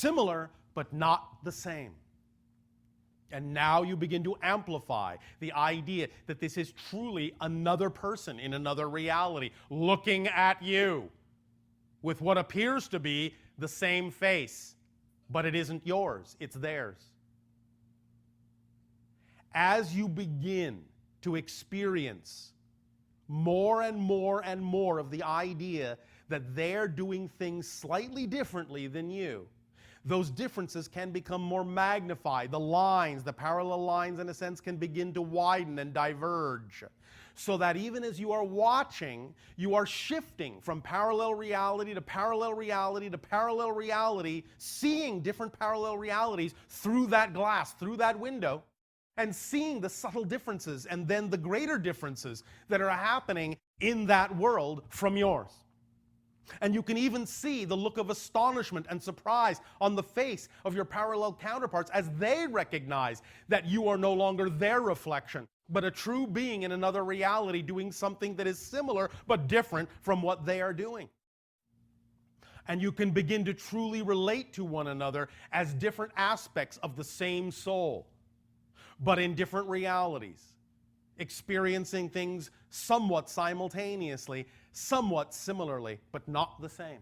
similar but not the same. And now you begin to amplify the idea that this is truly another person in another reality looking at you with what appears to be the same face, but it isn't yours, it's theirs. As you begin to experience more and more and more of the idea that they're doing things slightly differently than you, those differences can become more magnified. The lines, the parallel lines in a sense, can begin to widen and diverge. So that even as you are watching, you are shifting from parallel reality to parallel reality to parallel reality, seeing different parallel realities through that glass, through that window, and seeing the subtle differences and then the greater differences that are happening in that world from yours. And you can even see the look of astonishment and surprise on the face of your parallel counterparts as they recognize that you are no longer their reflection, but a true being in another reality doing something that is similar but different from what they are doing. And you can begin to truly relate to one another as different aspects of the same soul, but in different realities, experiencing things somewhat simultaneously, somewhat similarly, but not the same.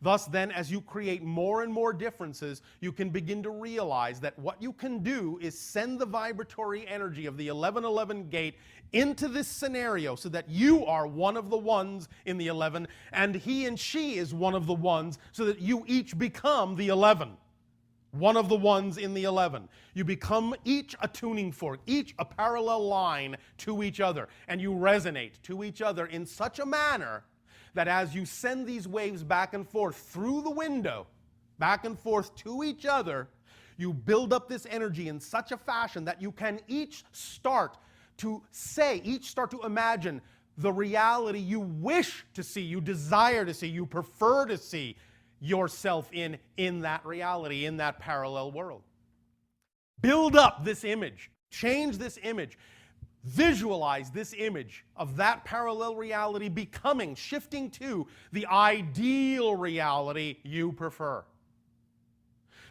Thus then, as you create more and more differences, you can begin to realize that what you can do is send the vibratory energy of the 1111 gate into this scenario so that you are one of the ones in the 11 and he and she is one of the ones, so that you each become the 11. One of the ones in the 11. You become each a tuning fork, each a parallel line to each other, and you resonate to each other in such a manner that as you send these waves back and forth through the window, back and forth to each other, you build up this energy in such a fashion that you can each start to imagine the reality you wish to see, you desire to see, you prefer to see yourself in that reality, in that parallel world. Build up this image, change this image, visualize this image of that parallel reality becoming, shifting to the ideal reality you prefer.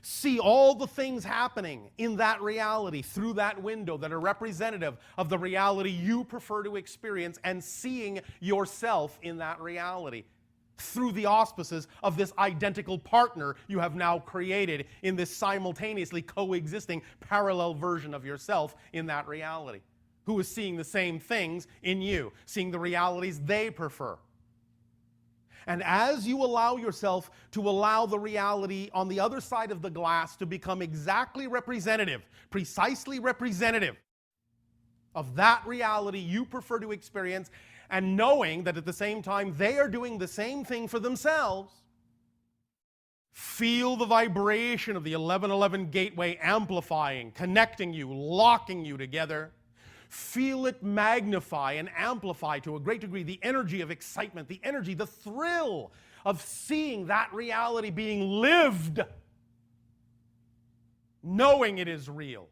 See all the things happening in that reality through that window that are representative of the reality you prefer to experience, and seeing yourself in that reality through the auspices of this identical partner you have now created in this simultaneously coexisting parallel version of yourself in that reality, who is seeing the same things in you, seeing the realities they prefer. And as you allow yourself to allow the reality on the other side of the glass to become exactly representative, precisely representative of that reality you prefer to experience, and knowing that at the same time they are doing the same thing for themselves, feel the vibration of the 1111 gateway amplifying, connecting you, locking you together. Feel it magnify and amplify to a great degree the energy of excitement, the energy, the thrill of seeing that reality being lived, knowing it is real.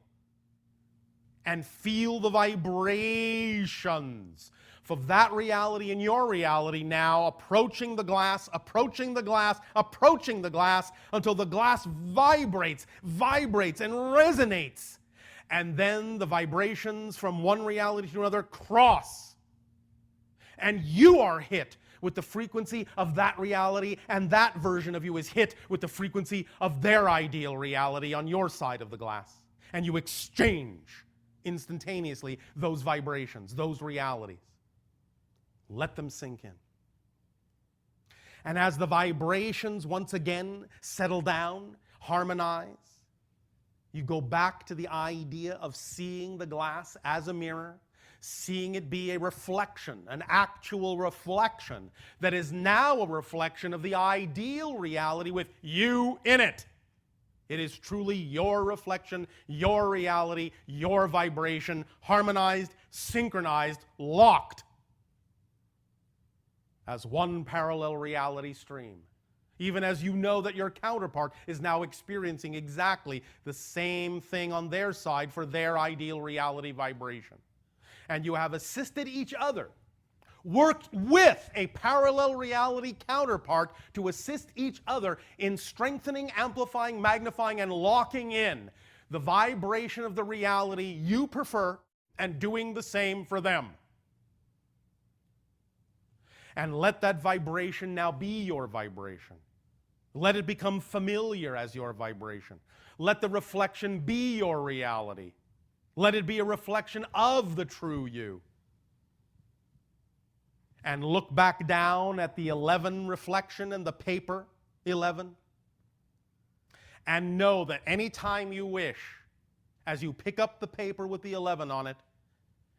And feel the vibrations of that reality and your reality now approaching the glass, approaching the glass, approaching the glass, until the glass vibrates and resonates. And then the vibrations from one reality to another cross. And you are hit with the frequency of that reality, and that version of you is hit with the frequency of their ideal reality on your side of the glass. And you exchange instantaneously those vibrations, those realities. Let them sink in. And as the vibrations once again settle down, harmonize, you go back to the idea of seeing the glass as a mirror, seeing it be a reflection, an actual reflection that is now a reflection of the ideal reality with you in it. It is truly your reflection, your reality, your vibration, harmonized, synchronized, locked as one parallel reality stream. Even as you know that your counterpart is now experiencing exactly the same thing on their side for their ideal reality vibration. And you have assisted each other Work with a parallel reality counterpart to assist each other in strengthening, amplifying, magnifying, and locking in the vibration of the reality you prefer and doing the same for them. And let that vibration now be your vibration. Let it become familiar as your vibration. Let the reflection be your reality. Let it be a reflection of the true you. And look back down at the 11 reflection in the paper 11. And know that anytime you wish, as you pick up the paper with the 11 on it,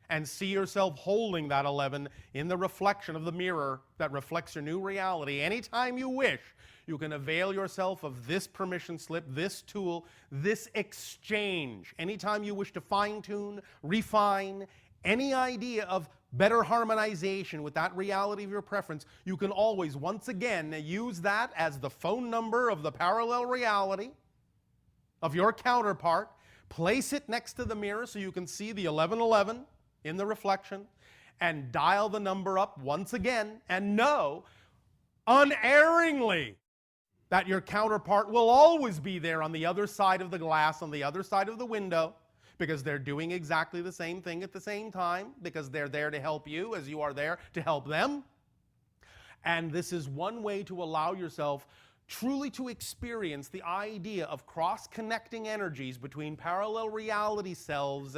and see yourself holding that 11 in the reflection of the mirror that reflects your new reality, anytime you wish, you can avail yourself of this permission slip, this tool, this exchange. Anytime you wish to fine-tune, refine any idea of better harmonization with that reality of your preference, you can always, once again, use that as the phone number of the parallel reality of your counterpart. Place it next to the mirror so you can see the 1111 in the reflection, and dial the number up once again, and know unerringly that your counterpart will always be there on the other side of the glass, on the other side of the window, because they're doing exactly the same thing at the same time, because they're there to help you as you are there to help them. And this is one way to allow yourself truly to experience the idea of cross-connecting energies between parallel reality selves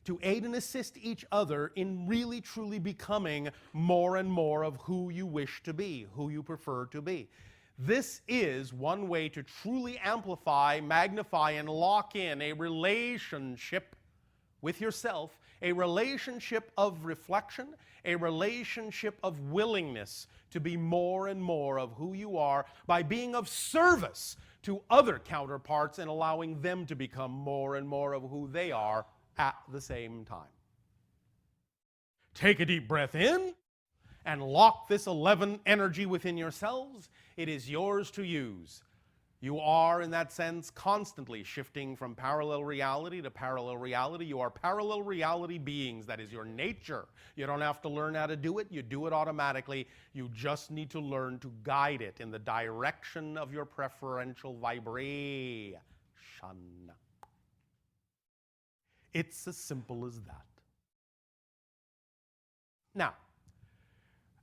to aid and assist each other in really truly becoming more and more of who you wish to be, who you prefer to be. This is one way to truly amplify, magnify, and lock in a relationship with yourself, a relationship of reflection, a relationship of willingness to be more and more of who you are by being of service to other counterparts and allowing them to become more and more of who they are at the same time. Take a deep breath in and lock this 11 energy within yourselves. It is yours to use. You are, in that sense, constantly shifting from parallel reality to parallel reality. You are parallel reality beings. That is your nature. You don't have to learn how to do it. You do it automatically. You just need to learn to guide it in the direction of your preferential vibration. It's as simple as that. Now,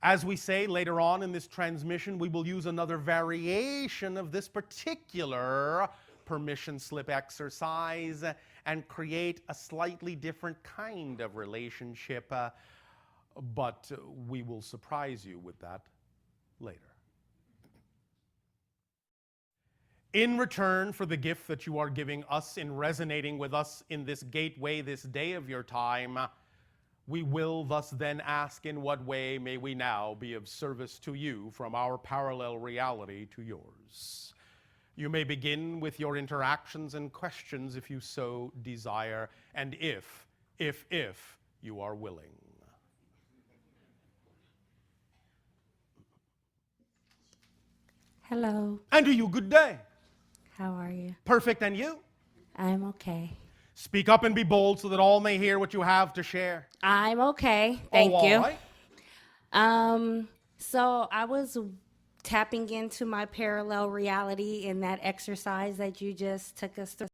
as we say later on in this transmission, we will use another variation of this particular permission slip exercise and create a slightly different kind of relationship, but we will surprise you with that later. In return for the gift that you are giving us in resonating with us in this gateway, this day of your time, we will thus then ask, in what way may we now be of service to you from our parallel reality to yours? You may begin with your interactions and questions if you so desire, and if you are willing. Hello. And to you, good day. How are you? Perfect, and you? I'm okay. Speak up and be bold so that all may hear what you have to share. I'm okay. Thank you. Right. So I was tapping into my parallel reality in that exercise that you just took us through.